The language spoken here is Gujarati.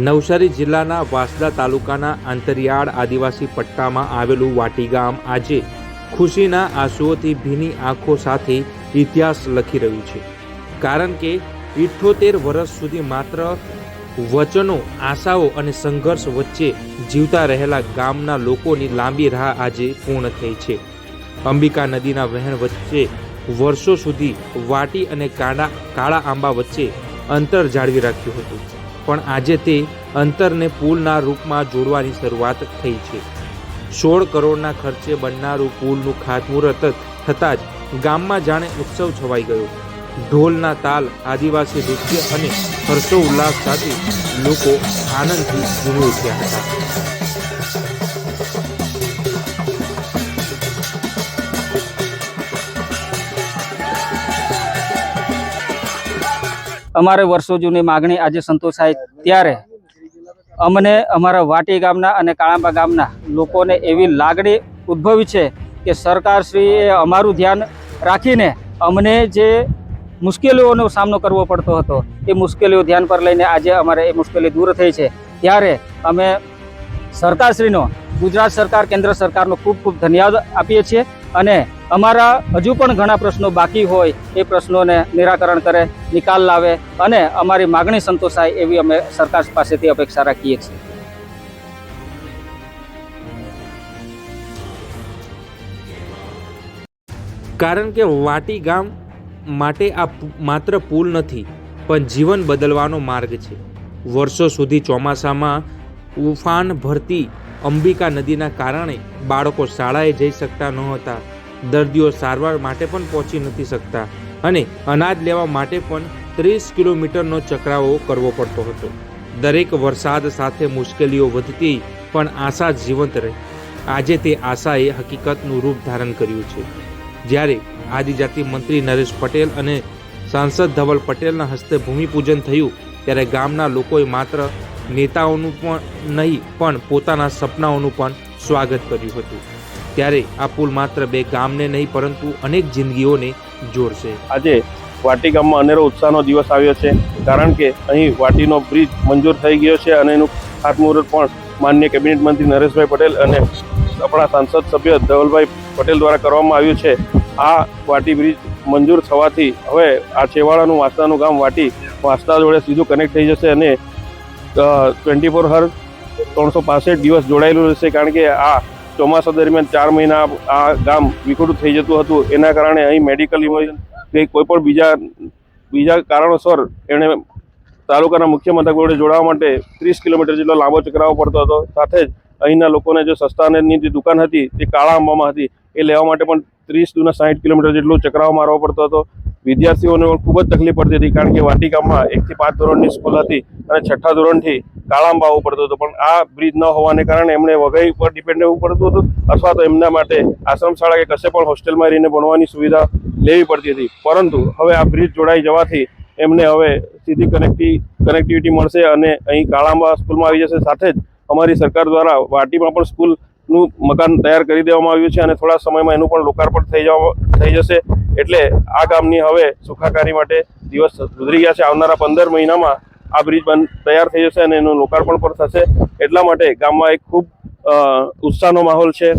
નવસારી જિલ્લાના વાંસદા તાલુકાના અંતરિયાળ આદિવાસી પટ્ટામાં આવેલું વાટી ગામ આજે ખુશીના આંસુઓથી ભીની આંખો સાથે ઇતિહાસ લખી રહ્યું છે, કારણ કે 78 વર્ષ સુધી માત્ર વચનો, આશાઓ અને સંઘર્ષ વચ્ચે જીવતા રહેલા ગામના લોકોની લાંબી રાહ આજે પૂર્ણ થઈ છે। અંબિકા નદીના વહેણ વચ્ચે વર્ષો સુધી વાટી અને કાળા આંબા વચ્ચે અંતર જાળવી રાખ્યું હતું, પણ આજે તે અંતરને પુલના રૂપમાં જોડવાની શરૂઆત થઈ છે। 16 કરોડના ખર્ચે બનનારું પુલનું ખાતમુહૂર્ત થતાં જ ગામમાં જાણે ઉત્સવ છવાઈ ગયો। ઢોલના તાલ, આદિવાસી નૃત્ય અને હર્ષોલ્લાસ સાથે લોકો આનંદથી ઝૂમી ઉઠ્યા હતા। અમારે વર્ષો જૂની માગણી આજે સંતોષાય ત્યારે અમને અમારા વાટી ગામના અને કાળાંબા ગામના લોકોને એવી લાગણી ઉદ્ભવી છે કે સરકારશ્રીએ અમારું ધ્યાન રાખીને અમને જે મુશ્કેલીઓનો સામનો કરવો પડતો હતો એ મુશ્કેલીઓ ધ્યાન પર લઈને આજે અમારે એ મુશ્કેલી દૂર થઈ છે। ત્યારે અમે સરકારશ્રીનો, ગુજરાત સરકાર, કેન્દ્ર સરકારનો ખૂબ ખૂબ ધન્યવાદ આપીએ છીએ અને અમારા હજુ પણ ઘણા પ્રશ્નો બાકી હોય એ પ્રશ્નોને નિરાકરણ કરે, નિકાલ લાવે અને અમારી માગણી સંતોષાય એવી અમે સરકાર પાસેથી અપેક્ષા રાખીએ છીએ। કારણ કે વાટી ગામ માટે આ માત્ર પુલ નથી, પણ જીવન બદલવાનો માર્ગ છે। વર્ષો સુધી ચોમાસામાં ઉફાન ભરતી અંબિકા નદીના કારણે બાળકો શાળાએ જઈ શકતા નહોતા, દર્દીઓ સારવાર માટે પણ પહોંચી નથી શકતા અને અનાજ લેવા માટે પણ 30 કિલોમીટરનો ચકરાવો કરવો પડતો હતો। દરેક વરસાદ સાથે મુશ્કેલીઓ વધતી, પણ આશા જીવંત રહી। આજે તે આશાએ હકીકતનું રૂપ ધારણ કર્યું છે, જ્યારે આદિજાતિ મંત્રી નરેશ પટેલ અને સાંસદ ધવલ પટેલના હસ્તે ભૂમિપૂજન થયું, ત્યારે ગામના લોકોએ માત્ર નેતાઓનું પણ નહીં, પણ પોતાના સપનાઓનું પણ સ્વાગત કર્યું હતું। ત્યારે આ પુલ માત્ર 2 ગામને નહીં, પરંતુ અનેક જિંદગીઓને જોડશે। આજે વાટી ગામમાં અનેરો ઉત્સાહનો દિવસ આવ્યો છે, કારણ કે અહીં વાટીનો બ્રિજ મંજૂર થઈ ગયો છે અને એનું ખાતમુહૂર્ત પણ માનનીય કેબિનેટ મંત્રી નરેશભાઈ પટેલ અને આપણા સાંસદ સભ્ય ધવલભાઈ પટેલ દ્વારા કરવામાં આવ્યું છે। આ વાટી બ્રિજ મંજૂર થવાથી હવે આ છેવાડાનું વાંસદાનું ગામ વાટી વાંસદા જોડે સીધું કનેક્ટ થઈ જશે અને 24/7 365 દિવસ જોડાયેલું રહેશે, કારણ કે આ ચોમાસા દરમિયાન 4 મહિના આ ગામ વિખૂટું થઈ જતું હતું। એના કારણે અહીં મેડિકલ ઇમરજન્સી કોઈ પણ બીજા કારણોસર એણે તાલુકાના મુખ્ય મથક જોડે જોડાવા માટે 30 કિલોમીટર જેટલો લાંબો ચકરાવો પડતો હતો। સાથે જ અહીંના લોકોને જો સસ્તાની જે દુકાન હતી તે કાળા આંબામાં હતી, એ લેવા માટે પણ 30 દૂના 60 કિલોમીટર જેટલો ચકરાવો મારવો પડતો હતો। વિદ્યાર્થીઓને પણ ખૂબ જ તકલીફ પડતી હતી, કારણ કે વાટી ગામમાં 1 થી 5 ધોરણની સ્કૂલ હતી અને 6ઠ્ઠા ધોરણથી કાળાંબા આવવું પડતું હતું, પણ આ બ્રિજ ન હોવાને કારણે એમણે વઘઈ ઉપર ડિપેન્ડ રહેવું પડતું હતું, અથવા તો એમના માટે આશ્રમ શાળા કે કશે પણ હોસ્ટેલમાં રહીને ભણવાની સુવિધા લેવી પડતી હતી। પરંતુ હવે આ બ્રિજ જોડાઈ જવાથી એમને હવે સીધી કનેક્ટિવિટી મળશે અને અહીં કાળાંબા સ્કૂલમાં આવી જશે। સાથે જ અમારી સરકાર દ્વારા વાટીમાં પણ સ્કૂલનું મકાન તૈયાર કરી દેવામાં આવ્યું છે અને થોડા સમયમાં એનું પણ લોકાર્પણ થઈ જશે। એટલે આ ગામની હવે સુખાકારી માટે દિવસ ગુજરી ગયા છે। આવનારા 15 મહિનામાં આ બ્રિજ તૈયાર થઈ જશે અને એનું લોકાર્પણ પણ થશે। એટલા માટે ગામમાં એક ખૂબ ઉત્સાહનો માહોલ છે।